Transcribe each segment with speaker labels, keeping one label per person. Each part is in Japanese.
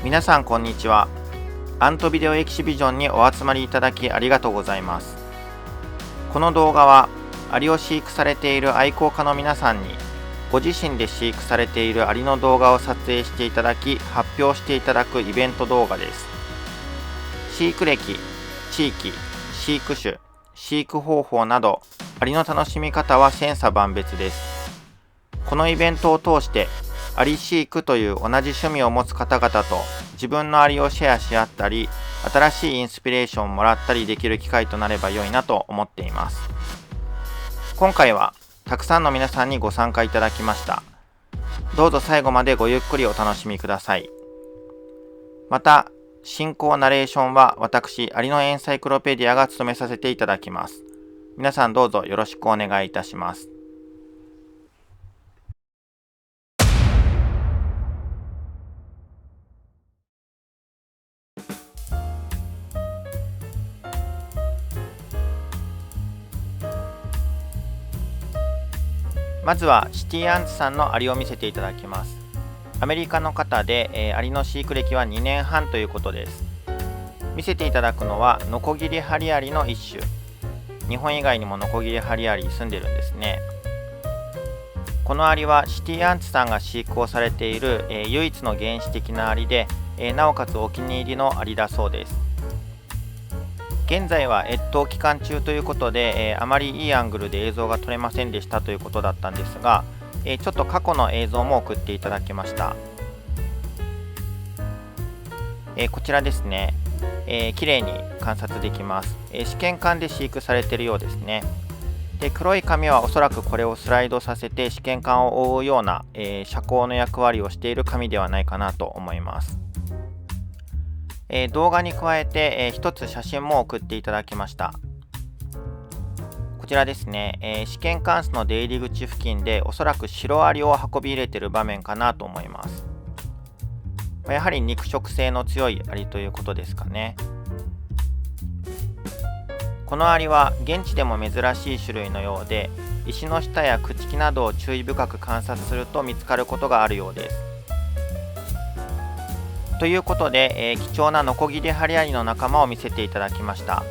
Speaker 1: 皆さんこんにちは。アントビデオエキシビジョンにお集まりいただきありがとうございます。この動画はアリを飼育されている愛好家の皆さんにご自身で飼育されているアリの動画を撮影していただき発表していただくイベント動画です。飼育歴、地域、飼育種、飼育方法などアリの楽しみ方は千差万別です。このイベントを通してアリ飼育という同じ趣味を持つ方々と自分のアリをシェアし合ったり、新しいインスピレーションをもらったりできる機会となれば良いなと思っています。今回はたくさんの皆さんにご参加いただきました。どうぞ最後までごゆっくりお楽しみください。また、進行ナレーションは私、アリのエンサイクロペディアが務めさせていただきます。皆さんどうぞよろしくお願いいたします。まずはシティアンツさんのアリを見せていただきます。アメリカの方で、アリの飼育歴は2年半ということです。見せていただくのはノコギリハリアリの一種。日本以外にもノコギリハリアリ住んでるんですね。このアリはシティアンツさんが飼育をされている、唯一の原始的なアリで、なおかつお気に入りのアリだそうです。現在は越冬期間中ということで、あまりいいアングルで映像が撮れませんでしたということだったんですが、ちょっと過去の映像も送っていただきました。こちらですね、綺麗に観察できます。試験管で飼育されているようですね。で、黒い紙はおそらくこれをスライドさせて試験管を覆うような、遮光の役割をしている紙ではないかなと思います。動画に加えて、一つ写真も送っていただきました。こちらですね、試験管室の出入り口付近でおそらくシロアリを運び入れている場面かなと思います。やはり肉食性の強いアリということですかね。このアリは現地でも珍しい種類のようで、石の下や朽木などを注意深く観察すると見つかることがあるようです。ということで、貴重なノコギリハリアリの仲間を見せていただきました。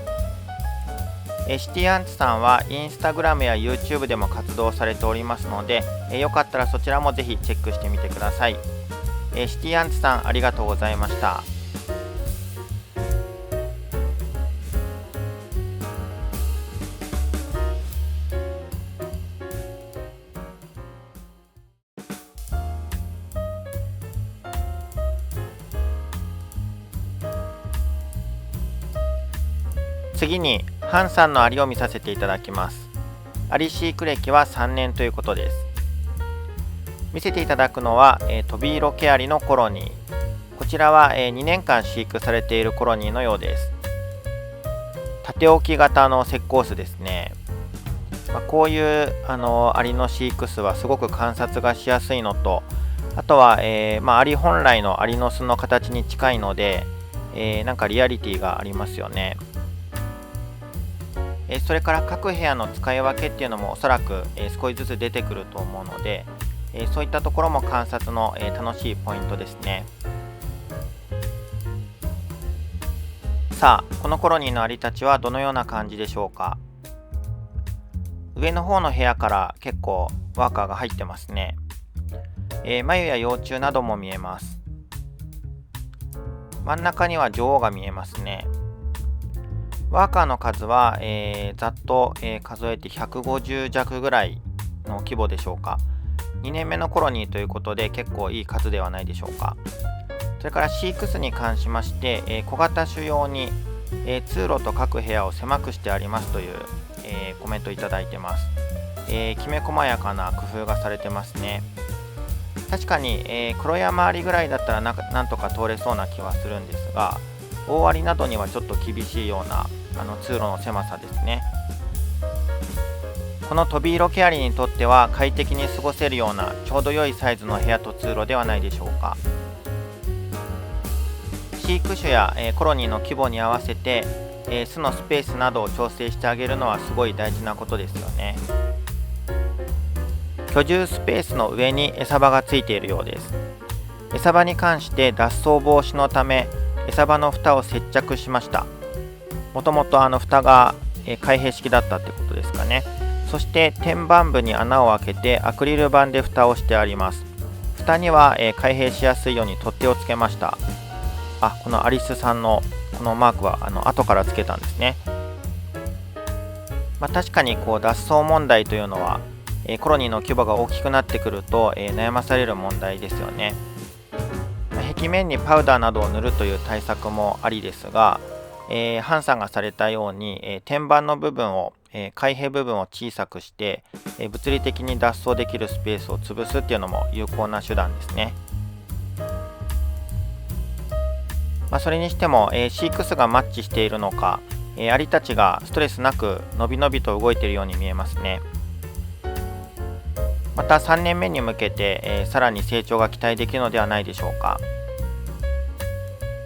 Speaker 1: シティアンツさんはインスタグラムや YouTube でも活動されておりますので、よかったらそちらもぜひチェックしてみてください。シティアンツさんありがとうございました。次にハンさんのアリを見させていただきます。アリ飼育歴は3年ということです。見せていただくのは、トビイロケアリのコロニー。こちらは、2年間飼育されているコロニーのようです。縦置き型の石膏巣ですね。こういうアリの飼育巣はすごく観察がしやすいのと、あとは、アリ本来のアリの巣の形に近いので、なんかリアリティがありますよね。それから各部屋の使い分けっていうのもおそらく少しずつ出てくると思うので、そういったところも観察の楽しいポイントですね。さあ、このコロニーのアリたちはどのような感じでしょうか。上の方の部屋から結構ワーカーが入ってますね。繭や幼虫なども見えます。真ん中には女王が見えますね。ワーカーの数は、ざっと、数えて150弱ぐらいの規模でしょうか。2年目のコロニーということで結構いい数ではないでしょうか。それから飼育室に関しまして、小型種用に、通路と各部屋を狭くしてありますという、コメントいただいてます。きめ細やかな工夫がされてますね。確かに、黒山アリぐらいだったらなんとか通れそうな気はするんですが、大アリなどにはちょっと厳しいような通路の狭さですね。このトビイロケアリにとっては快適に過ごせるようなちょうど良いサイズの部屋と通路ではないでしょうか。飼育種や、コロニーの規模に合わせて、巣のスペースなどを調整してあげるのはすごい大事なことですよね。居住スペースの上に餌場がついているようです。餌場に関して脱走防止のため餌場の蓋を接着しました。もともと蓋が開閉式だったってことですかね。そして天板部に穴を開けてアクリル板で蓋をしてあります。蓋には開閉しやすいように取っ手をつけました。このアリスさんのこのマークは後からつけたんですね。確かに脱走問題というのはコロニーの規模が大きくなってくると悩まされる問題ですよね。壁面にパウダーなどを塗るという対策もありですが、ハンさんがされたように天板の部分を開閉部分を小さくして物理的に脱走できるスペースを潰すっていうのも有効な手段ですね。それにしても飼育数がマッチしているのかアリたちがストレスなくのびのびと動いているように見えますね。また3年目に向けてさらに成長が期待できるのではないでしょうか。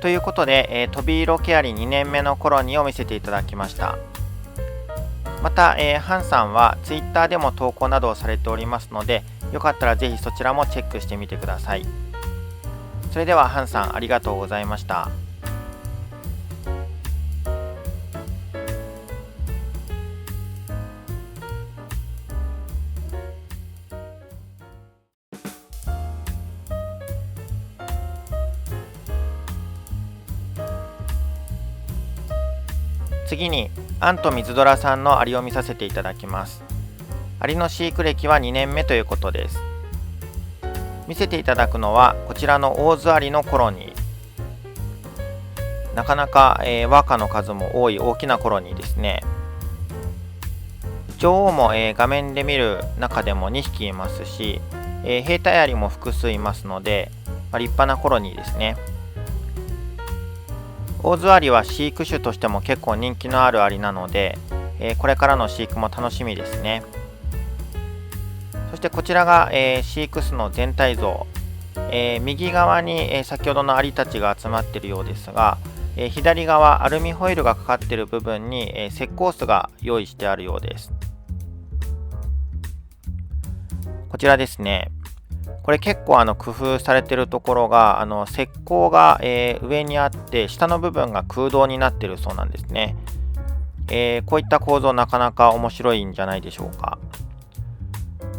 Speaker 1: ということでトビイロケアリ2年目のコロニーを見せていただきました。またハンさんはツイッターでも投稿などをされておりますので、よかったらぜひそちらもチェックしてみてください。それではハンさんありがとうございました。次にアンと水ドラさんのアリを見させていただきます。アリの飼育歴は2年目ということです。見せていただくのはこちらのオオズアリのコロニー。なかなか、ワーカーの数も多い大きなコロニーですね。女王も、画面で見る中でも2匹いますし、兵隊アリも複数いますので、立派なコロニーですね。オオズワリは飼育種としても結構人気のあるアリなので、これからの飼育も楽しみですね。そしてこちらが、飼育巣の全体像。右側に、先ほどのアリたちが集まっているようですが、左側アルミホイルがかかっている部分に、石膏巣が用意してあるようです。こちらですね。これ結構工夫されているところが石膏が、上にあって下の部分が空洞になっているそうなんですね。こういった構造なかなか面白いんじゃないでしょうか。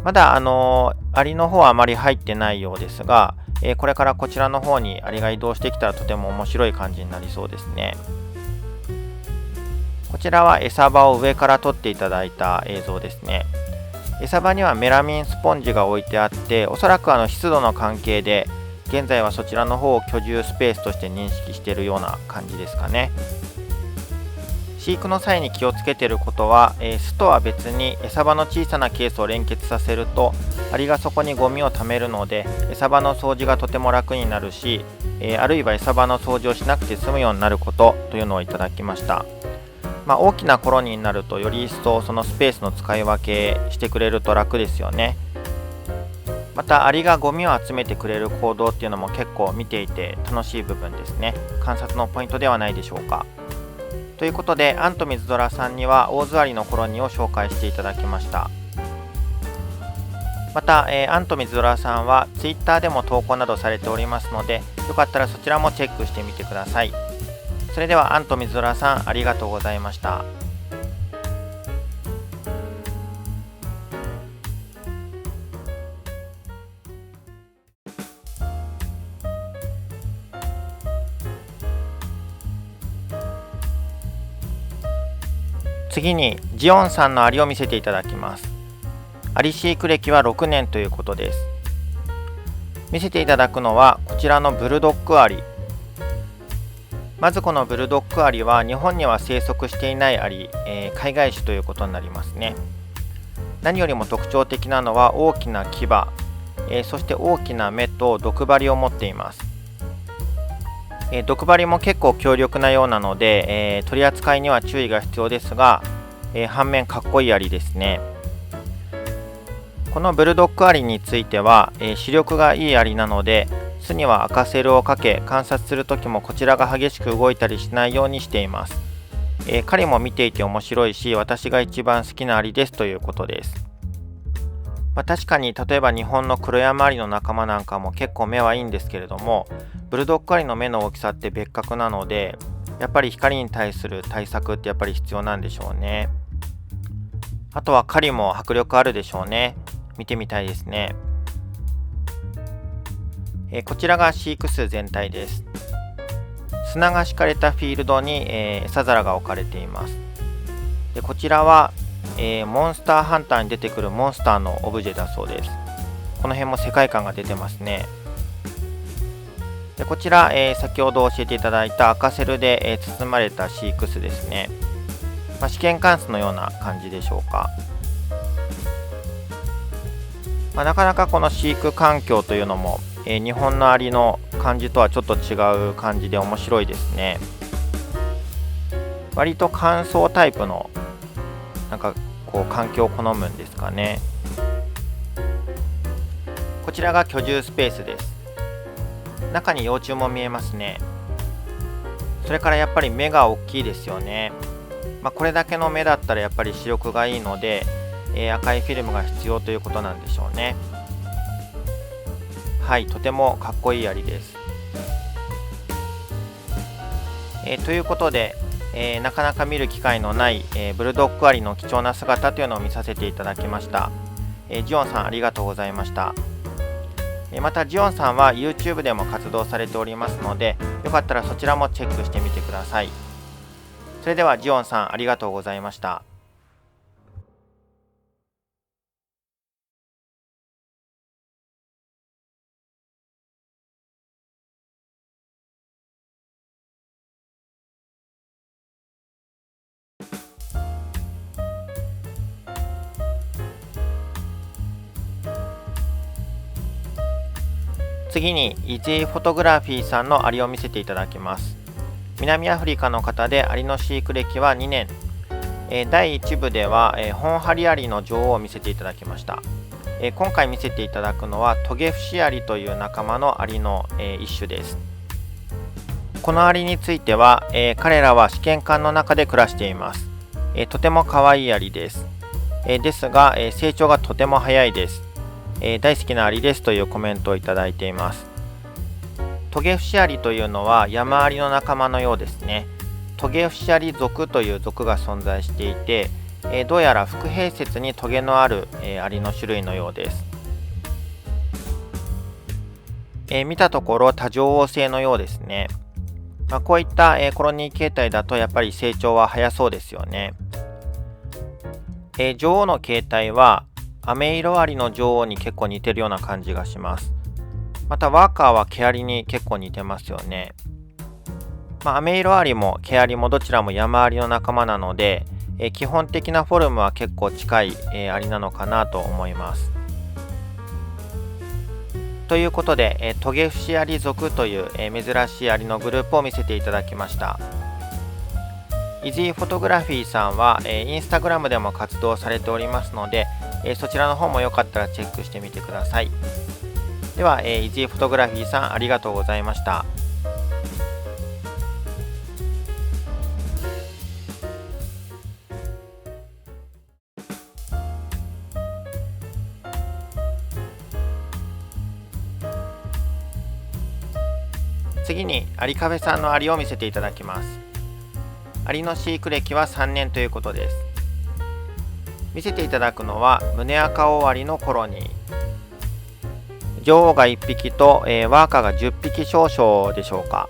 Speaker 1: まだアリの方はあまり入ってないようですが、これからこちらの方にアリが移動してきたらとても面白い感じになりそうですね。こちらは餌場を上から撮っていただいた映像ですね。餌場にはメラミンスポンジが置いてあって、おそらく湿度の関係で現在はそちらの方を居住スペースとして認識しているような感じですかね。飼育の際に気をつけていることは、巣とは別に餌場の小さなケースを連結させるとアリがそこにゴミを貯めるので餌場の掃除がとても楽になるし、あるいは餌場の掃除をしなくて済むようになることというのをいただきました。大きなコロニーになるとより一層そのスペースの使い分けしてくれると楽ですよね。またアリがゴミを集めてくれる行動っていうのも結構見ていて楽しい部分ですね。観察のポイントではないでしょうか。ということでアンと水ドラさんにはオオズワリのコロニーを紹介していただきました。また、アンと水ドラさんはツイッターでも投稿などされておりますので、よかったらそちらもチェックしてみてください。それではアンと水ドラさんありがとうございました。次にジオンさんのアリを見せていただきます。アリ飼育歴は6年ということです。見せていただくのはこちらのブルドッグアリ。まずこのブルドッグアリは日本には生息していないアリ、海外種ということになりますね。何よりも特徴的なのは大きな牙、そして大きな目と毒針を持っています。毒針も結構強力なようなので、取り扱いには注意が必要ですが、反面かっこいいアリですね。このブルドッグアリについては、視力がいいアリなので巣には赤セルをかけ観察するときもこちらが激しく動いたりしないようにしています。狩りも見ていて面白いし私が一番好きなアリですということです。確かに例えば日本の黒山アリの仲間なんかも結構目はいいんですけれども、ブルドッグアリの目の大きさって別格なので、やっぱり光に対する対策ってやっぱり必要なんでしょうね。あとは狩りも迫力あるでしょうね。見てみたいですね。こちらが飼育数全体です。砂が敷かれたフィールドに、餌皿が置かれています。でこちらは、モンスターハンターに出てくるモンスターのオブジェだそうです。この辺も世界観が出てますね。でこちら、先ほど教えていただいた赤セルで、包まれた飼育室ですね。試験管室のような感じでしょうか。なかなかこの飼育環境というのも、日本のアリの感じとはちょっと違う感じで面白いですね。割と乾燥タイプの環境を好むんですかね。こちらが居住スペースです。中に幼虫も見えますね。それからやっぱり目が大きいですよね。これだけの目だったらやっぱり視力がいいので、赤いフィルムが必要ということなんでしょうね。はい、とてもかっこいいアリです。ということで、なかなか見る機会のない、ブルドッグアリの貴重な姿というのを見させていただきました。ジオンさんありがとうございました。またジオンさんは YouTube でも活動されておりますので、よかったらそちらもチェックしてみてください。それではジオンさんありがとうございました。次にイジーフォトグラフィーさんのアリを見せていただきます。南アフリカの方でアリの飼育歴は2年。第1部では、本ハリアリの女王を見せていただきました。今回見せていただくのはトゲフシアリという仲間のアリの、一種です。このアリについては、彼らは試験管の中で暮らしています。とても可愛いアリです。ですが、成長がとても早いです。大好きなアリですというコメントをいただいています。トゲフシアリというのは山アリの仲間のようですね。トゲフシアリ属という属が存在していて、どうやら腹平節にトゲのある、アリの種類のようです。見たところ多女王性のようですね。こういった、コロニー形態だとやっぱり成長は早そうですよね。女王の形態はアメイロアリの女王に結構似てるような感じがします。またワーカーは毛アリに結構似てますよね。アメイロアリも毛アリもどちらも山アリの仲間なので、基本的なフォルムは結構近い、アリなのかなと思います。ということで、トゲフシアリ属という、珍しいアリのグループを見せていただきました。イジーフォトグラフィーさんは、インスタグラムでも活動されておりますので、そちらの方もよかったらチェックしてみてください。では、イジーフォトグラフィーさんありがとうございました。次にアリカフェさんのアリを見せていただきます。アリの飼育歴は3年ということです。見せていただくのは胸赤オオアリのコロニー。女王が1匹と、ワーカーが10匹少々でしょうか。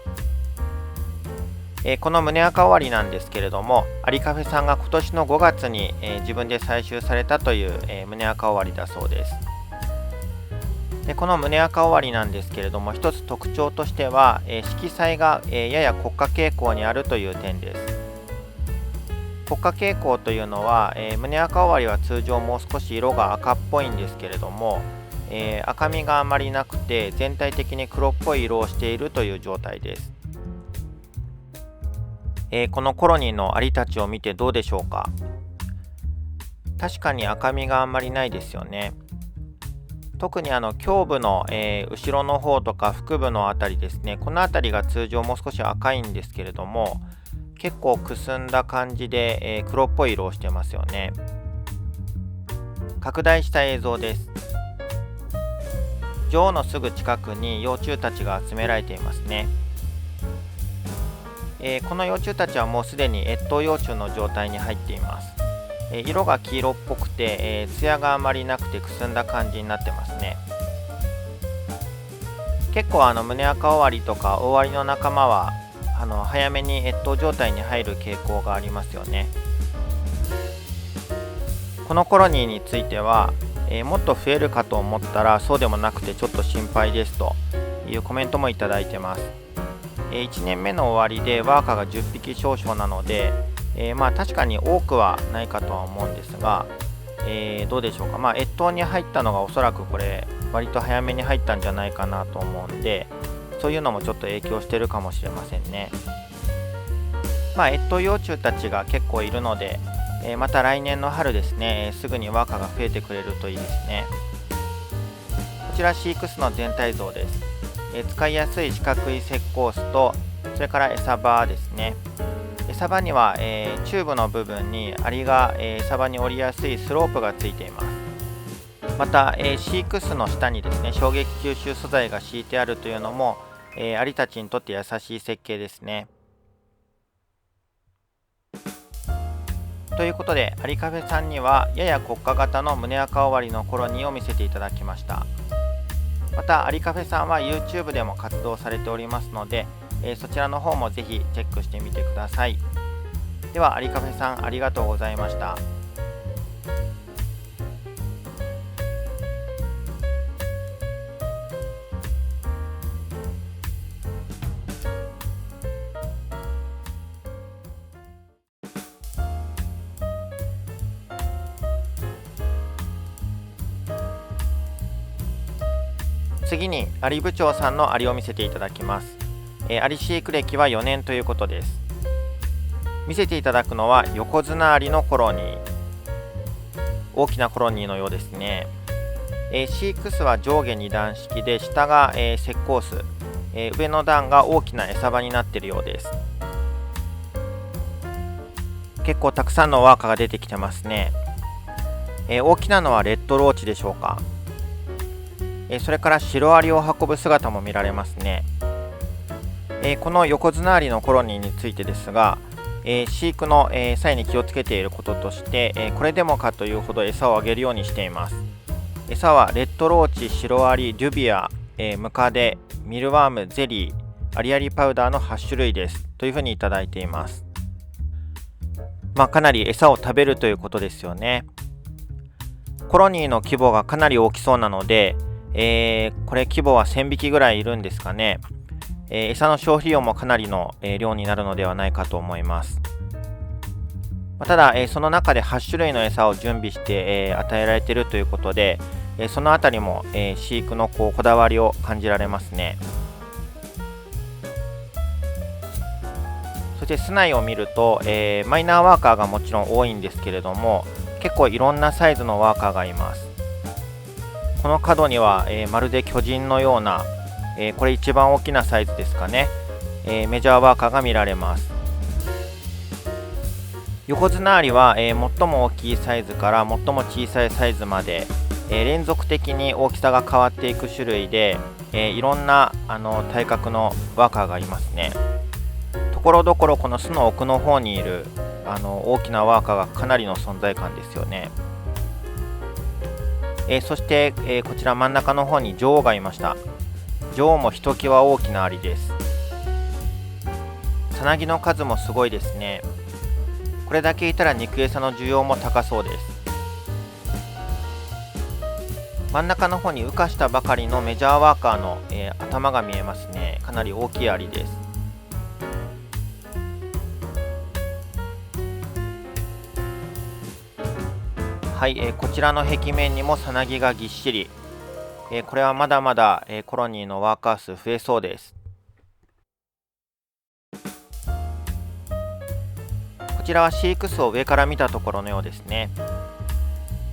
Speaker 1: この胸赤オオアリなんですけれども、アリカフェさんが今年の5月に、自分で採集されたという、胸赤オオアリだそうです。でこの胸赤オオアリなんですけれども、一つ特徴としては、色彩が、やや黒化傾向にあるという点です。黒化傾向というのは、胸赤オオアリは通常もう少し色が赤っぽいんですけれども、赤みがあまりなくて全体的に黒っぽい色をしているという状態です。このコロニーのアリたちを見てどうでしょうか。確かに赤みがあんまりないですよね。特に胸部の、後ろの方とか腹部のあたりですね、このあたりが通常もう少し赤いんですけれども、結構くすんだ感じで、黒っぽい色をしてますよね。拡大した映像です。女王のすぐ近くに幼虫たちが集められていますね。この幼虫たちはもうすでに越冬幼虫の状態に入っています。色が黄色っぽくて、艶があまりなくてくすんだ感じになってますね。結構胸赤オワリとかオオアリの仲間は早めに越冬状態に入る傾向がありますよね。このコロニーについては、もっと増えるかと思ったらそうでもなくてちょっと心配ですというコメントもいただいてます。1年目の終わりでワーカーが10匹少々なので、確かに多くはないかとは思うんですが、どうでしょうか。越冬に入ったのがおそらくこれ割と早めに入ったんじゃないかなと思うんで、そういうのもちょっと影響してるかもしれませんね。越冬幼虫たちが結構いるので、また来年の春ですね、すぐにワーカーが増えてくれるといいですね。こちら飼育室の全体像です。使いやすい四角い石膏室と、それから餌場ですね。餌場には、チューブの部分にアリが、餌場に降りやすいスロープがついています。また、飼育室の下にですね、衝撃吸収素材が敷いてあるというのも、アリたちにとって優しい設計ですね。ということで、アリカフェさんにはやや国家型の胸赤終わりのコロニーを見せていただきました。またアリカフェさんは YouTube でも活動されておりますので、そちらの方もぜひチェックしてみてください。ではアリカフェさんありがとうございました。次にアリ部長さんのアリを見せていただきます。アリ飼育歴は4年ということです。見せていただくのは横綱アリのコロニー。大きなコロニーのようですね。飼育室は上下2段式で、下が、石膏室、上の段が大きな餌場になっているようです。結構たくさんのワーカーが出てきてますね。大きなのはレッドローチでしょうか。それからシロアリを運ぶ姿も見られますね。この横綱アリのコロニーについてですが、飼育の、際に気をつけていることとして、これでもかというほど餌をあげるようにしています。餌はレッドローチ、シロアリ、デュビア、ムカデ、ミルワーム、ゼリー、アリアリパウダーの8種類ですというふうにいただいています。かなり餌を食べるということですよね。コロニーの規模がかなり大きそうなので、これ規模は1000匹ぐらいいるんですかね。餌の消費量もかなりの、量になるのではないかと思います。ただ、その中で8種類の餌を準備して、与えられているということで、そのあたりも、飼育のこだわりを感じられますね。そして室内を見ると、マイナーワーカーがもちろん多いんですけれども、結構いろんなサイズのワーカーがいます。この角には、まるで巨人のような、これ一番大きなサイズですかね、メジャーワーカーが見られます。横綱アリは、最も大きいサイズから最も小さいサイズまで、連続的に大きさが変わっていく種類で、いろんな体格のワーカーがいますね。ところどころこの巣の奥の方にいる大きなワーカーがかなりの存在感ですよね。そして、こちら真ん中の方に女王がいました。女王もひときわ大きなアリです。さなぎの数もすごいですね。これだけいたら肉餌の需要も高そうです。真ん中の方に羽化したばかりのメジャーワーカーの、頭が見えますね。かなり大きいアリです。はい、こちらの壁面にもさなぎがぎっしり。これはまだまだ、コロニーのワーカー数増えそうです。こちらは飼育室を上から見たところのようですね。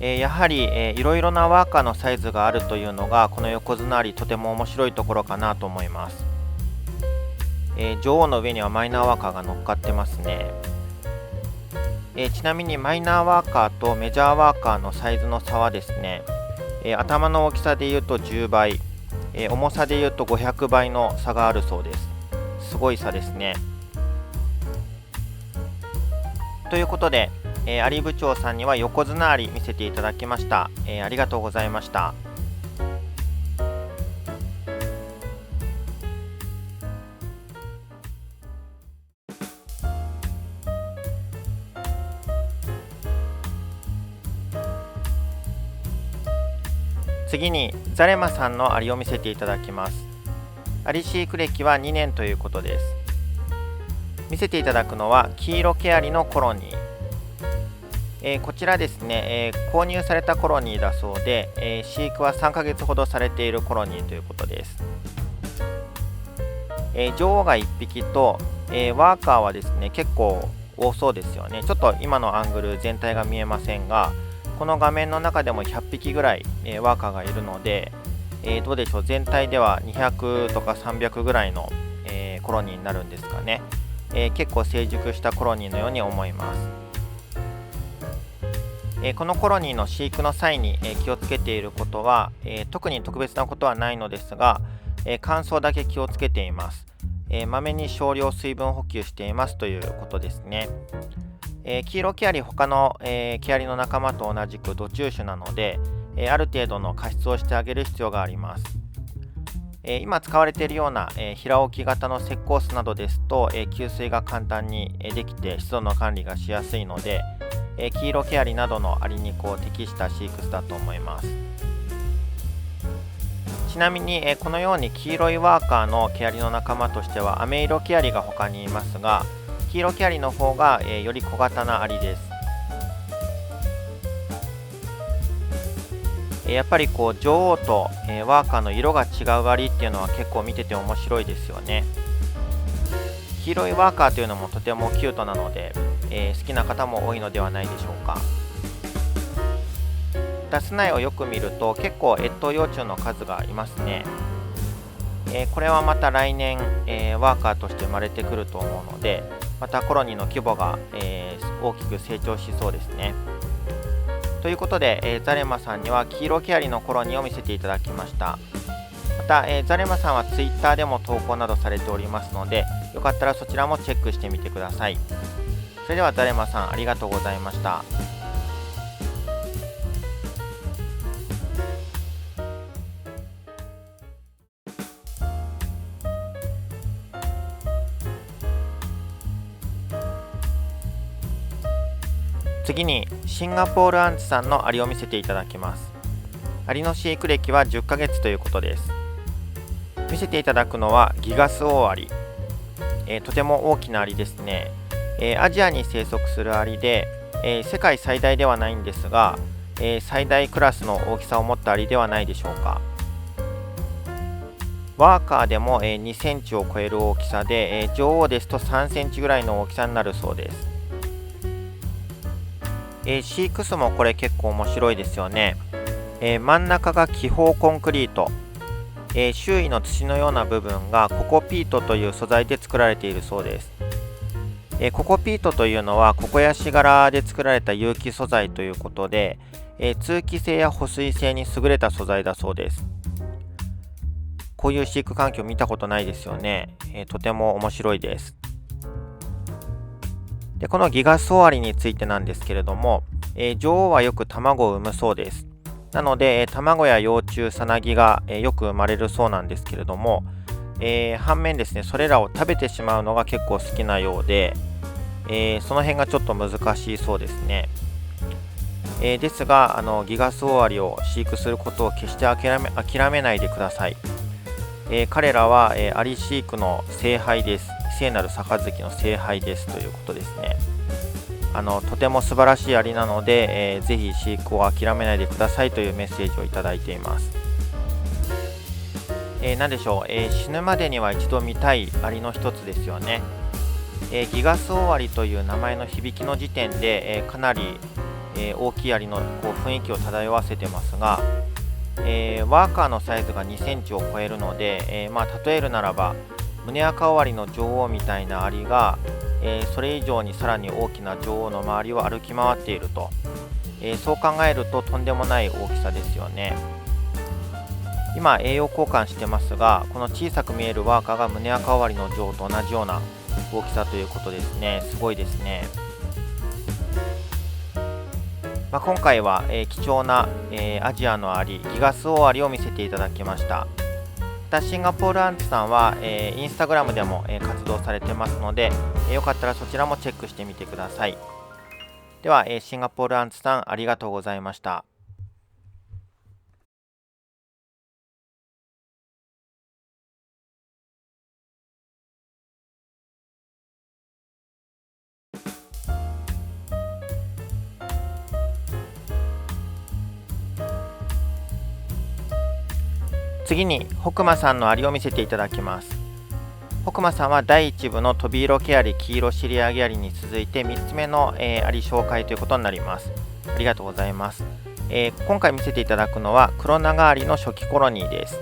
Speaker 1: やはり、いろいろなワーカーのサイズがあるというのがこの横綱アリとても面白いところかなと思います。女王の上にはマイナーワーカーが乗っかってますね。ちなみにマイナーワーカーとメジャーワーカーのサイズの差はですね、頭の大きさでいうと10倍、重さでいうと500倍の差があるそうです。すごい差ですね。ということで、アリ部長さんには横綱アリ見せていただきました。ありがとうございました。次にザレマさんのアリを見せていただきます。アリ飼育歴は2年ということです。見せていただくのは黄色毛アリのコロニー。こちらですね、購入されたコロニーだそうで、飼育は3ヶ月ほどされているコロニーということです。女王が1匹と、ワーカーはですね結構多そうですよね。ちょっと今のアングル全体が見えませんが、この画面の中でも100匹ぐらい、ワーカーがいるので、どうでしょう、全体では200とか300ぐらいの、コロニーになるんですかね。結構成熟したコロニーのように思います。このコロニーの飼育の際に、気をつけていることは、特に特別なことはないのですが、乾燥だけ気をつけています。まめに少量水分補給していますということですね。黄色毛アリ他の、毛アリの仲間と同じく土中種なので、ある程度の加湿をしてあげる必要があります。今使われているような、平置き型の石膏巣などですと、給水が簡単にできて湿度の管理がしやすいので、黄色毛アリなどのアリに適した飼育巣だと思います。ちなみに、このように黄色いワーカーの毛アリの仲間としては飴色毛アリが他にいますが、黄色毛アリの方が、より小型なアリです。やっぱり女王と、ワーカーの色が違うアリっていうのは結構見てて面白いですよね。黄色いワーカーというのもとてもキュートなので、好きな方も多いのではないでしょうか。巣内をよく見ると結構越冬幼虫の数がいますね。これはまた来年、ワーカーとして生まれてくると思うので、またコロニーの規模が、大きく成長しそうですね。ということで、ザレマさんには黄色毛アリのコロニーを見せていただきました。また、ザレマさんはツイッターでも投稿などされておりますので、よかったらそちらもチェックしてみてください。それではザレマさん、ありがとうございました。次にシンガポールアンツさんのアリを見せていただきます。アリの飼育歴は10ヶ月ということです。見せていただくのはギガスオオアリ、とても大きなアリですね。アジアに生息するアリで、世界最大ではないんですが、最大クラスの大きさを持ったアリではないでしょうか。ワーカーでも、2センチを超える大きさで、女王ですと3センチぐらいの大きさになるそうです。飼育巣もこれ結構面白いですよね。真ん中が気泡コンクリート、周囲の土のような部分がココピートという素材で作られているそうです。ココピートというのはココヤシ柄で作られた有機素材ということで、通気性や保水性に優れた素材だそうです。こういう飼育環境見たことないですよね。とても面白いです。でこのギガスオオアリについてなんですけれども、女王はよく卵を産むそうです。なので、卵や幼虫、さなぎが、よく生まれるそうなんですけれども、反面ですね、それらを食べてしまうのが結構好きなようで、その辺がちょっと難しいそうですね。ですがギガスオオアリを飼育することを決して諦めないでください。彼らは、アリ飼育の聖杯です。聖なる杯の聖杯ですということですね。とても素晴らしいアリなので、ぜひ飼育を諦めないでくださいというメッセージをいただいています。何でしょう、死ぬまでには一度見たいアリの一つですよね。ギガスオオアリという名前の響きの時点で、かなり、大きいアリの雰囲気を漂わせてますが、ワーカーのサイズが2センチを超えるので、例えるならば胸赤オオアリの女王みたいなアリが、それ以上にさらに大きな女王の周りを歩き回っていると、そう考えるととんでもない大きさですよね。今栄養交換してますが、この小さく見えるワーカーが胸赤終わりの女王と同じような大きさということですね。すごいですね。今回は、貴重な、アジアのアリ、ギガスオオアリを見せていただきました。またシンガポールアンツさんは、インスタグラムでも、活動されてますので、よかったらそちらもチェックしてみてください。では、シンガポールアンツさんありがとうございました。次に北間さんのアリを見せていただきます。北間さんは第1部のトビイロケアリ、黄色尻上げアリに続いて3つ目の、アリ紹介ということになります。ありがとうございます。今回見せていただくのは黒長アリの初期コロニーです。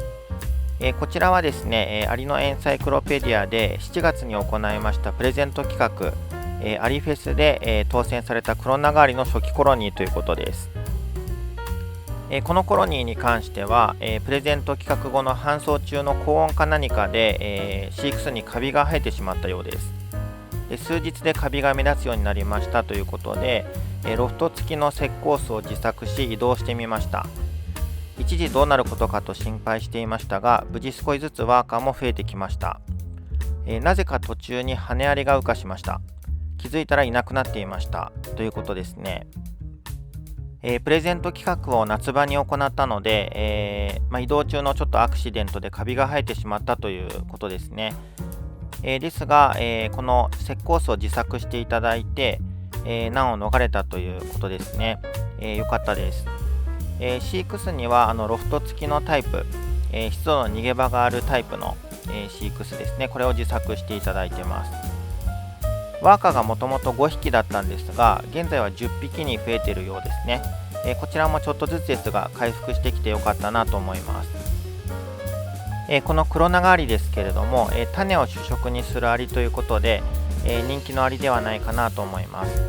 Speaker 1: こちらはですね、アリのエンサイクロペディアで7月に行いましたプレゼント企画、アリフェスで、当選された黒長アリの初期コロニーということです。このコロニーに関しては、プレゼント企画後の搬送中の高温か何かで、飼育室にカビが生えてしまったようです。数日でカビが目立つようになりましたということで、ロフト付きの石膏巣を自作し移動してみました。一時どうなることかと心配していましたが、無事少しずつワーカーも増えてきました。なぜか途中に羽アリが羽化しました。気づいたらいなくなっていましたということですね。プレゼント企画を夏場に行ったので、移動中のちょっとアクシデントでカビが生えてしまったということですね。ですが、この石膏巣を自作していただいて、難を逃れたということですね。よかったです。飼育室にはロフト付きのタイプ、湿度の逃げ場があるタイプの、飼育室ですね。これを自作していただいてます。ワーカーがもともと5匹だったんですが、現在は10匹に増えているようですね。こちらもちょっとずつですが回復してきてよかったなと思います。この黒長アリですけれども、種を主食にするアリということで、人気のアリではないかなと思います。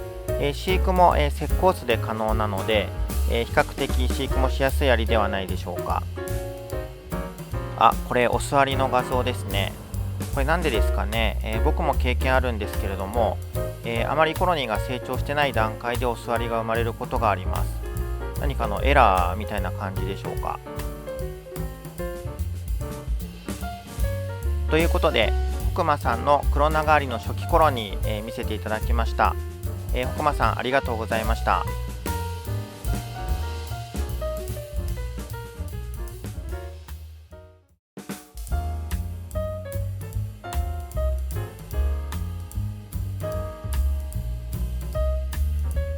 Speaker 1: 飼育も、石膏巣で可能なので、比較的飼育もしやすいアリではないでしょうか。これオスアリの画像ですね。これなんでですかね。僕も経験あるんですけれども、あまりコロニーが成長してない段階でオスアリが生まれることがあります。何かのエラーみたいな感じでしょうか。ということで北間さんの黒長アリの初期コロニー、見せていただきました。北間さんありがとうございました。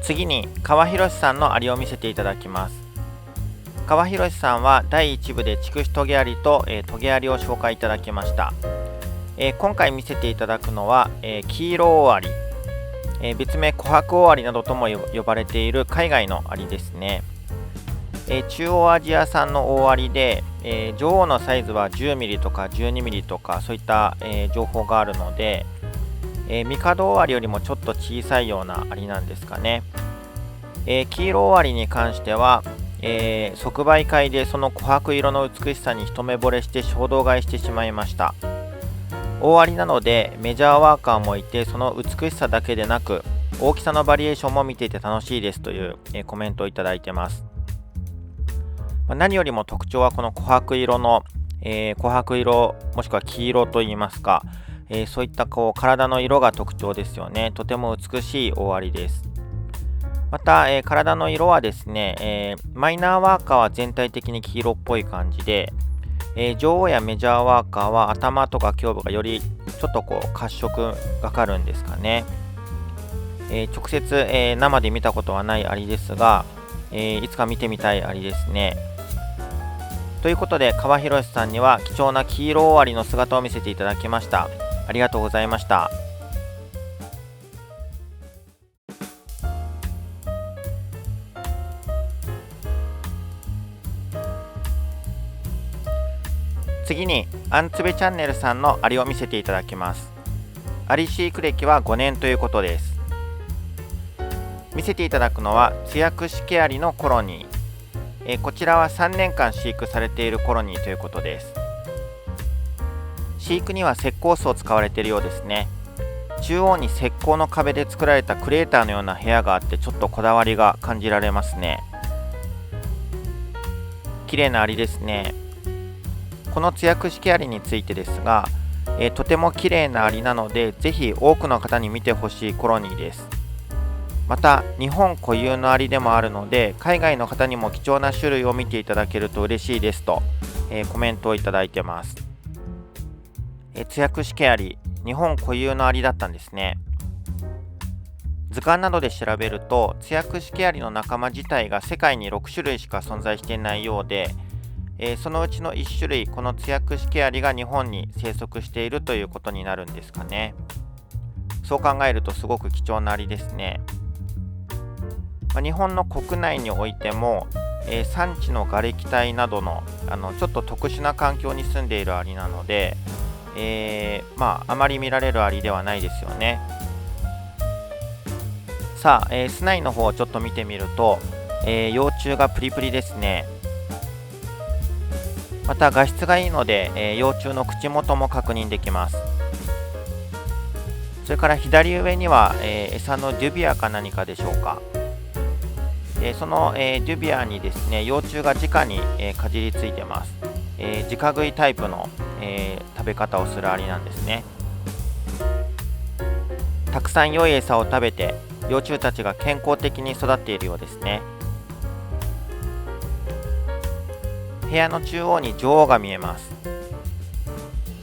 Speaker 1: 次に川博さんのアリを見せていただきます。川博さんは第1部で筑肥トゲアリと、トゲアリを紹介いただきました。今回見せていただくのは、黄色オオアリ、別名琥珀オオアリなどとも呼ばれている海外のアリですね。中央アジア産のオオアリで、女王のサイズは10ミリとか12ミリとかそういった、情報があるので、ミカドオオアリよりもちょっと小さいようなアリなんですかね。黄色オオアリに関しては、即売会でその琥珀色の美しさに一目惚れして衝動買いしてしまいました。大アリなのでメジャーワーカーもいて、その美しさだけでなく大きさのバリエーションも見ていて楽しいですという、コメントをいただいてます。何よりも特徴はこの琥珀色の、琥珀色もしくは黄色といいますか、そういった体の色が特徴ですよね。とても美しい大アリです。また、体の色はですね、マイナーワーカーは全体的に黄色っぽい感じで、女王やメジャーワーカーは頭とか胸部がよりちょっと褐色がかるんですかね。直接、生で見たことはないアリですが、いつか見てみたいアリですね。ということで川博さんには貴重な黄色オオアリの姿を見せていただきました。ありがとうございました。次にアンツベチャンネルさんのアリを見せていただきます。アリ飼育歴は5年ということです。見せていただくのはツヤクシケアリのコロニー。こちらは3年間飼育されているコロニーということです。飼育には石膏巣を使われているようですね。中央に石膏の壁で作られたクレーターのような部屋があって、ちょっとこだわりが感じられますね。綺麗なアリですね。このツヤクシケアリについてですが、とても綺麗なアリなので、ぜひ多くの方に見てほしいコロニーです。また日本固有のアリでもあるので、海外の方にも貴重な種類を見ていただけると嬉しいですと、コメントをいただいてます。ツヤクシケアリ、日本固有のアリだったんですね。図鑑などで調べると、ツヤクシケアリの仲間自体が世界に6種類しか存在していないようで、そのうちの1種類、このツヤクシケアリが日本に生息しているということになるんですかね。そう考えるとすごく貴重なアリですね。日本の国内においても、産地の瓦礫帯などの、ちょっと特殊な環境に住んでいるアリなので、あまり見られるアリではないですよね。さあ、巣内の方をちょっと見てみると、幼虫がプリプリですね。また画質がいいので、幼虫の口元も確認できます。それから左上には、餌のデュビアか何かでしょうか。その、デュビアにですね、幼虫が直に、かじりついてます。直食いタイプの、食べ方をするアリなんですね。たくさん良い餌を食べて、幼虫たちが健康的に育っているようですね。部屋の中央に女王が見えます。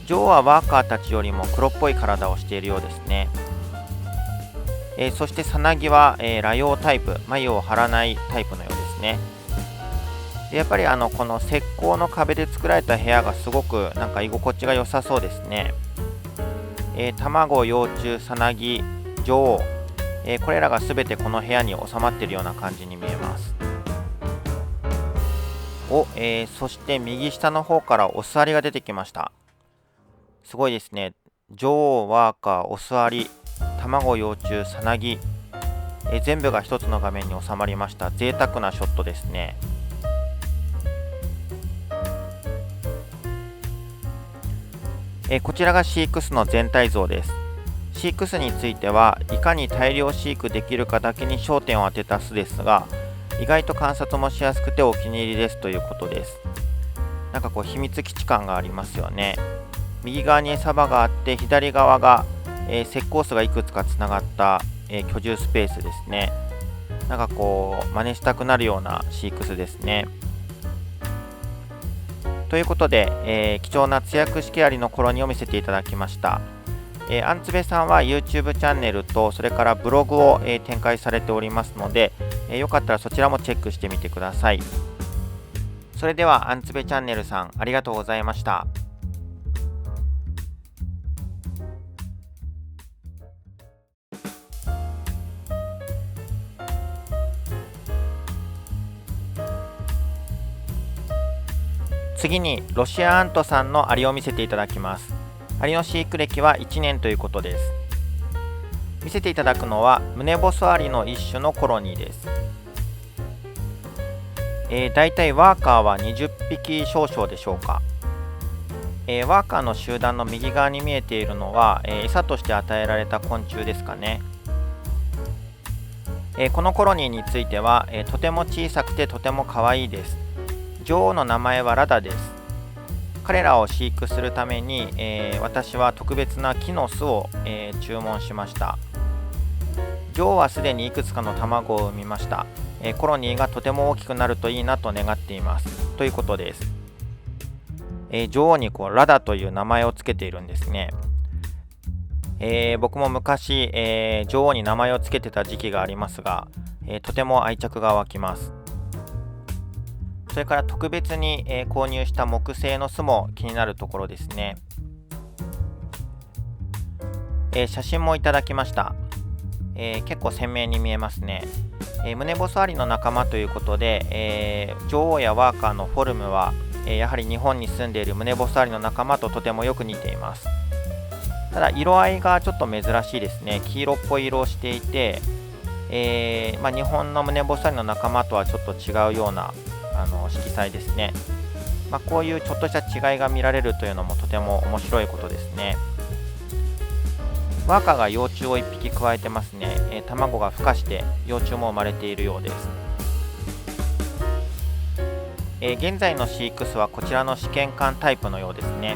Speaker 1: 女王はワーカーたちよりも黒っぽい体をしているようですね。そしてさなぎは、裸葉タイプ、眉を張らないタイプのようですね。でやっぱりこの石膏の壁で作られた部屋がすごくなんか居心地が良さそうですね。卵、幼虫、さなぎ、女王、これらが全てこの部屋に収まっているような感じに見えます。そして右下の方からオスアリが出てきました。すごいですね。女王、ワーカー、オスアリ、卵、幼虫、さなぎ、全部が一つの画面に収まりました。贅沢なショットですね。こちらが飼育巣の全体像です。飼育巣についてはいかに大量飼育できるかだけに焦点を当てた巣ですが、意外と観察もしやすくてお気に入りですということです。なんかこう秘密基地感がありますよね。右側に餌場があって、左側が石膏巣がいくつかつながった、居住スペースですね。なんかこう真似したくなるような飼育巣ですね。ということで、貴重なツヤクシケアリのコロニーを見せていただきました。アンツベさんは YouTube チャンネルとそれからブログを、展開されておりますので、よかったらそちらもチェックしてみてください。それではアンツベチャンネルさん、ありがとうございました。次にロシアアントさんのアリを見せていただきます。アリの飼育歴は1年ということです。見せていただくのは胸細アリの一種のコロニーです。だいたいワーカーは20匹少々でしょうか。ワーカーの集団の右側に見えているのは、餌として与えられた昆虫ですかね。このコロニーについては、とても小さくてとても可愛いです。女王の名前はラダです。彼らを飼育するために、私は特別な木の巣を、注文しました。女王はすでにいくつかの卵を産みました。コロニーがとても大きくなるといいなと願っていますということです。女王にラダという名前をつけているんですね。僕も昔、女王に名前をつけてた時期がありますが、とても愛着が湧きます。それから特別に、購入した木製の巣も気になるところですね。写真もいただきました。結構鮮明に見えますね。胸細アリの仲間ということで、女王やワーカーのフォルムは、やはり日本に住んでいる胸細アリの仲間ととてもよく似ています。ただ色合いがちょっと珍しいですね。黄色っぽい色をしていて、日本の胸ボスアリの仲間とはちょっと違うような色彩ですね。こういうちょっとした違いが見られるというのもとても面白いことですね。ワーカーが幼虫を1匹加えてますね。卵が孵化して幼虫も生まれているようです。現在の飼育巣はこちらの試験管タイプのようですね。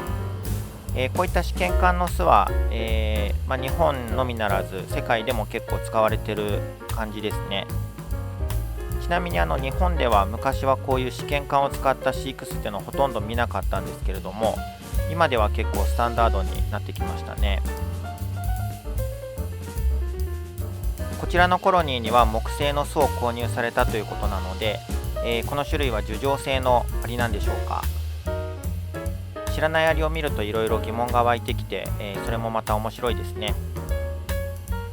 Speaker 1: こういった試験管の巣は、日本のみならず世界でも結構使われている感じですね。ちなみに日本では昔はこういう試験管を使った飼育巣っていうのをほとんど見なかったんですけれども、今では結構スタンダードになってきましたね。こちらのコロニーには木製の巣を購入されたということなので、この種類は樹状製のアリなんでしょうか。知らないアリを見るといろいろ疑問が湧いてきて、それもまた面白いですね。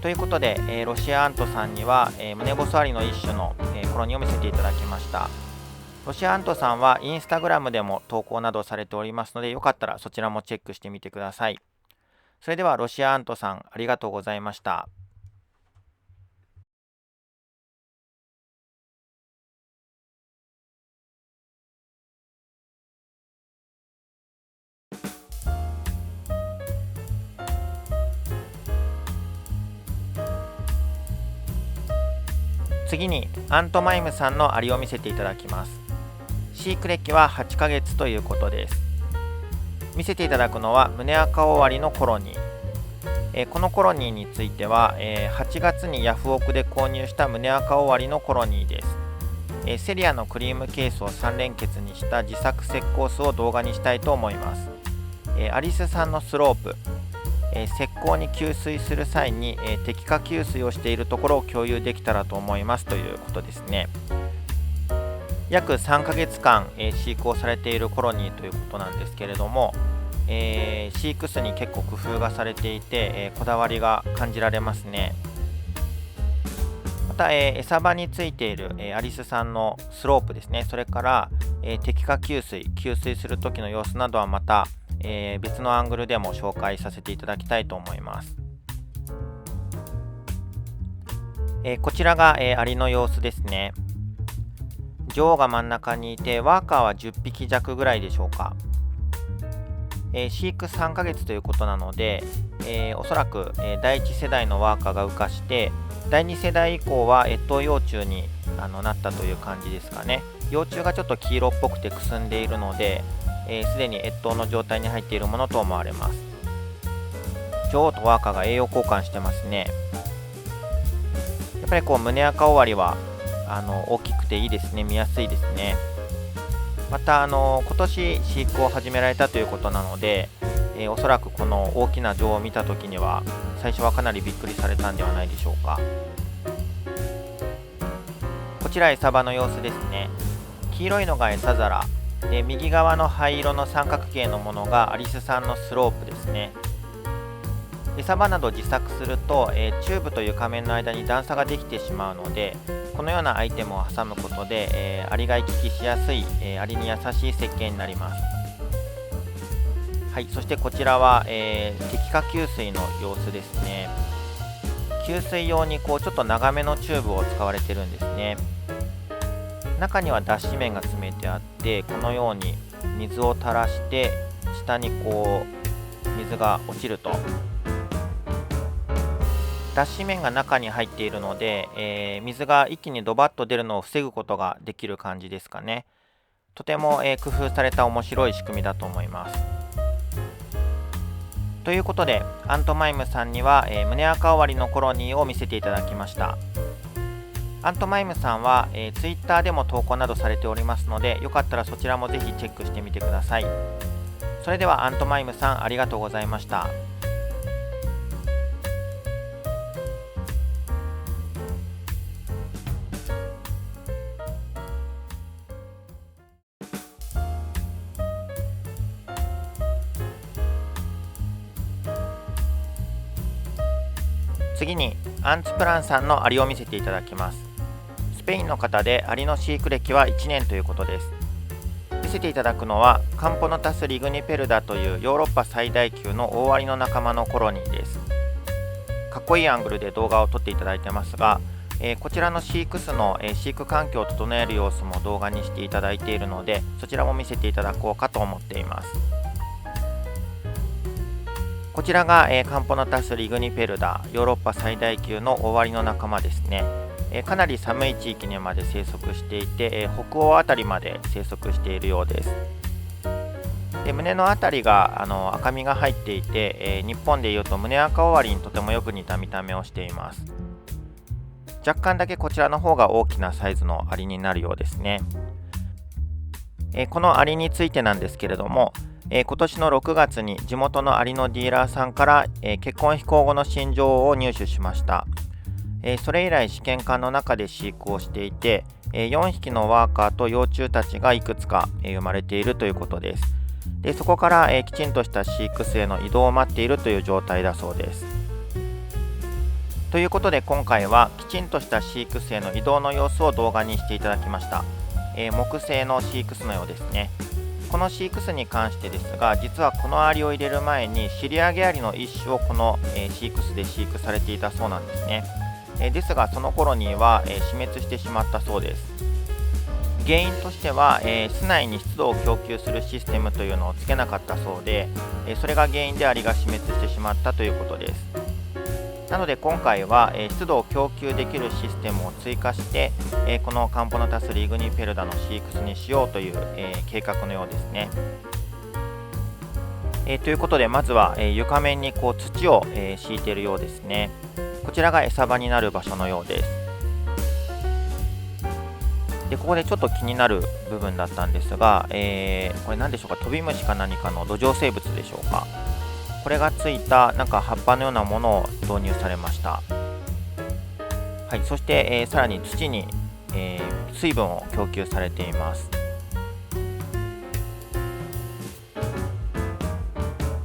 Speaker 1: ということで、ロシアアントさんには、胸ボスアリの一種の、コロニーを見せていただきました。ロシアアントさんはインスタグラムでも投稿などされておりますので、よかったらそちらもチェックしてみてください。それではロシアアントさん、ありがとうございました。次にアントマイムさんのアリを見せていただきます。飼育歴は8ヶ月ということです。見せていただくのは胸赤オオアリのコロニー。このコロニーについては、8月にヤフオクで購入した胸赤オオアリのコロニーです。セリアのクリームケースを3連結にした自作石膏巣を動画にしたいと思います。アリスさんのスロープ、石膏に給水する際に、滴下給水をしているところを共有できたらと思いますということですね。約3ヶ月間、飼育をされているコロニーということなんですけれども、飼育室に結構工夫がされていて、こだわりが感じられますね。また、餌場についている、アリスさんのスロープですね、それから、滴下給水する時の様子などはまた、別のアングルでも紹介させていただきたいと思います。こちらが、アリの様子ですね。女王が真ん中にいて、ワーカーは10匹弱ぐらいでしょうか。飼育3ヶ月ということなので、おそらく、第1世代のワーカーが羽化して、第2世代以降は越冬幼虫になったという感じですかね。幼虫がちょっと黄色っぽくてくすんでいるので、すでに越冬の状態に入っているものと思われます。女王とワーカーが栄養交換してますね。やっぱり胸赤オオアリは大きくていいですね。見やすいですね。また今年飼育を始められたということなので、おそらくこの大きな女王を見た時には最初はかなりびっくりされたんではないでしょうか。こちら餌場の様子ですね。黄色いのが餌皿で、右側の灰色の三角形のものがアリスさんのスロープですね。餌場など自作すると、チューブという仮面の間に段差ができてしまうので、このようなアイテムを挟むことで、アリが行き来しやすい、アリに優しい設計になります。はい、そしてこちらは、滴下給水の様子ですね。給水用にちょっと長めのチューブを使われてるんですね。中には脱脂綿が詰めてあって、このように水を垂らして下に水が落ちると、脱脂綿が中に入っているので、水が一気にドバッと出るのを防ぐことができる感じですかね。とても、工夫された面白い仕組みだと思います。ということでアントマイムさんには、胸赤オオアリのコロニーを見せていただきました。アントマイムさんは、Twitter でも投稿などされておりますので、よかったらそちらもぜひチェックしてみてください。それではアントマイムさん、ありがとうございました。次にアンツプランさんのアリを見せていただきます。スペインの方でアリの飼育歴は1年ということです。せていただくのはカンポノタスリグニペルダというヨーロッパ最大級の大アリの仲間のコロニーです。かっこいいアングルで動画を撮っていただいてますが、こちらの飼育室の、飼育環境を整える様子も動画にしていただいているので、そちらも見せていただこうかと思っています。こちらが、カンポノタスリグニペルダ、ヨーロッパ最大級の大アリの仲間ですね。かなり寒い地域にまで生息していて、北欧あたりまで生息しているようです。で、胸のあたりが赤みが入っていて、日本でいうと胸赤オワリにとてもよく似た見た目をしています。若干だけこちらの方が大きなサイズのアリになるようですね。このアリについてなんですけれども、今年の6月に地元のアリのディーラーさんから、結婚非行後の心情を入手しました。それ以来試験管の中で飼育をしていて、4匹のワーカーと幼虫たちがいくつか、生まれているということです。で、そこから、きちんとした飼育室への移動を待っているという状態だそうです。ということで今回はきちんとした飼育室への移動の様子を動画にしていただきました。木製の飼育室のようですね。この飼育室に関してですが、実はこのアリを入れる前に尻上げアリの一種をこの、飼育室で飼育されていたそうなんですね。ですがそのコロニーは、死滅してしまったそうです。原因としては、室内に湿度を供給するシステムというのをつけなかったそうで、それが原因でアリが死滅してしまったということです。なので今回は、湿度を供給できるシステムを追加して、このカンポノタスリグニペルダの飼育室にしようという、計画のようですね。ということでまずは、床面にこう土を、敷いているようですね。こちらが餌場になる場所のようです。で、ここでちょっと気になる部分だったんですが、これ何でしょうか、トビムシか何かの土壌生物でしょうか。これがついたなんか葉っぱのようなものを導入されました。はい、そして、さらに土に、水分を供給されています。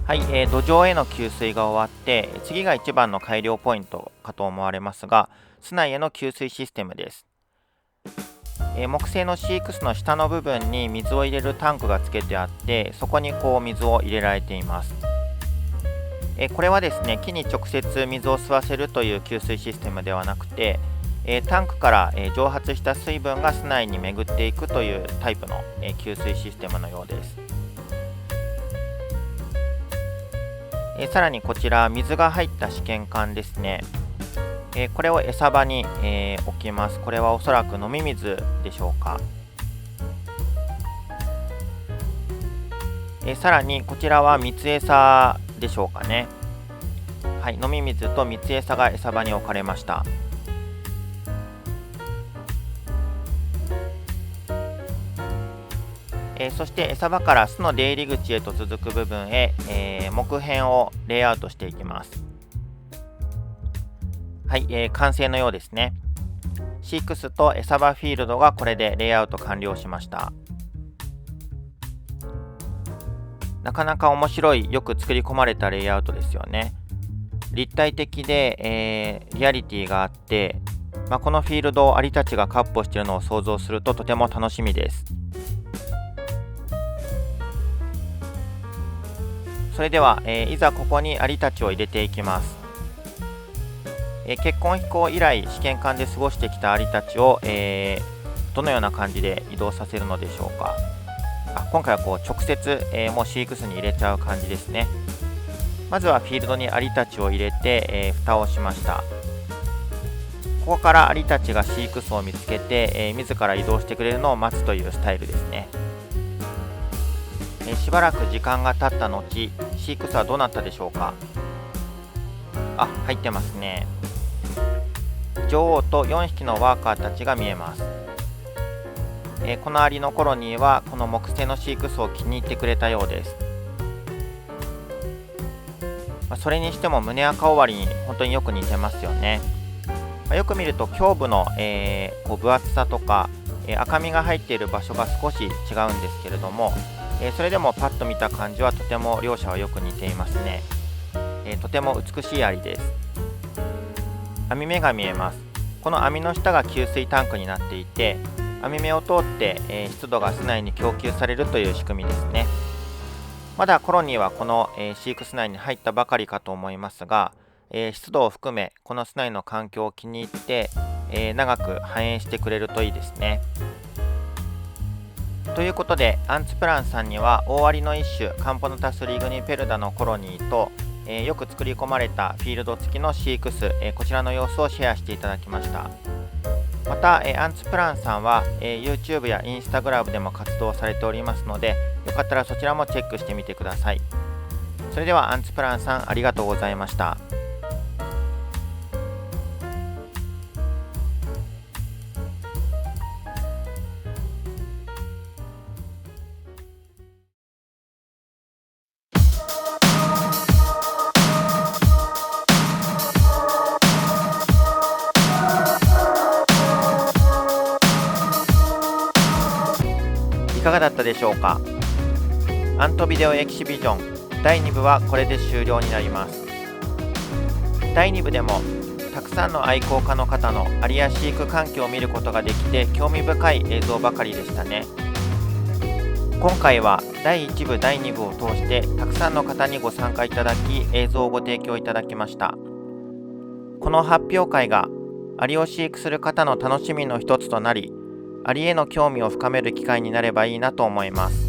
Speaker 1: はい、土壌への給水が終わって、次が一番の改良ポイントかと思われますが、室内への給水システムです。木製の飼育室の下の部分に水を入れるタンクがつけてあって、そこにこう水を入れられています。これはですね、木に直接水を吸わせるという給水システムではなくて、タンクから、蒸発した水分が室内に巡っていくというタイプの、給水システムのようです。さらにこちら水が入った試験管ですね。これを餌場に、置きます。これはおそらく飲み水でしょうか。さらにこちらは蜜餌でしょうかね。はい、飲み水と蜜餌が餌場に置かれました。そして餌場から巣の出入り口へと続く部分へ、木片をレイアウトしていきます。はい、完成のようですね。飼育室と餌場フィールドがこれでレイアウト完了しました。なかなか面白い、よく作り込まれたレイアウトですよね。立体的で、リアリティがあって、このフィールドをアリたちが闊歩しているのを想像するととても楽しみです。それでは、いざここにアリたちを入れていきます。結婚飛行以来試験管で過ごしてきたアリたちを、どのような感じで移動させるのでしょうか。今回はこう直接、もう飼育室に入れちゃう感じですね。まずはフィールドにアリたちを入れて、蓋をしました。ここからアリたちが飼育室を見つけて、自ら移動してくれるのを待つというスタイルですね。しばらく時間が経った後、飼育室はどうなったでしょうか。入ってますね。女王と4匹のワーカーたちが見えます。このアリのコロニーはこの木製の飼育室を気に入ってくれたようです。それにしても胸赤オワリに本当によく似てますよね。よく見ると胸部の、こう分厚さとか、赤みが入っている場所が少し違うんですけれども、それでもパッと見た感じはとても両者はよく似ていますね。とても美しいアリです。網目が見えます。この網の下が給水タンクになっていて、網目を通って、湿度が室内に供給されるという仕組みですね。まだコロニーはこの、飼育室内に入ったばかりかと思いますが、湿度を含めこの室内の環境を気に入って、長く繁栄してくれるといいですね。ということでアンツプランさんには大アリの一種カンポノタスリグニペルダのコロニーと、よく作り込まれたフィールド付きの飼育室、こちらの様子をシェアしていただきました。また、アンツプランさんは、YouTube や Instagram でも活動されておりますので、よかったらそちらもチェックしてみてください。それではアンツプランさんありがとうございました。いかがだったでしょうか。アントビデオエキシビジョン第2部はこれで終了になります。第2部でもたくさんの愛好家の方のアリや飼育環境を見ることができて興味深い映像ばかりでしたね。今回は第1部第2部を通してたくさんの方にご参加いただき映像をご提供いただきました。この発表会がアリを飼育する方の楽しみの一つとなり、アリへの興味を深める機会になればいいなと思います。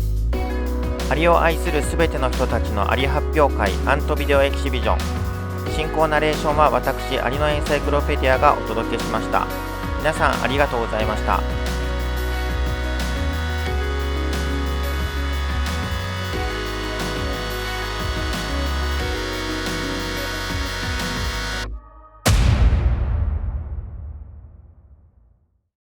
Speaker 1: アリを愛するすべての人たちのアリ発表会アントビデオエキシビジョン、進行ナレーションは私アリのエンサイクロペディアがお届けしました。皆さんありがとうございました。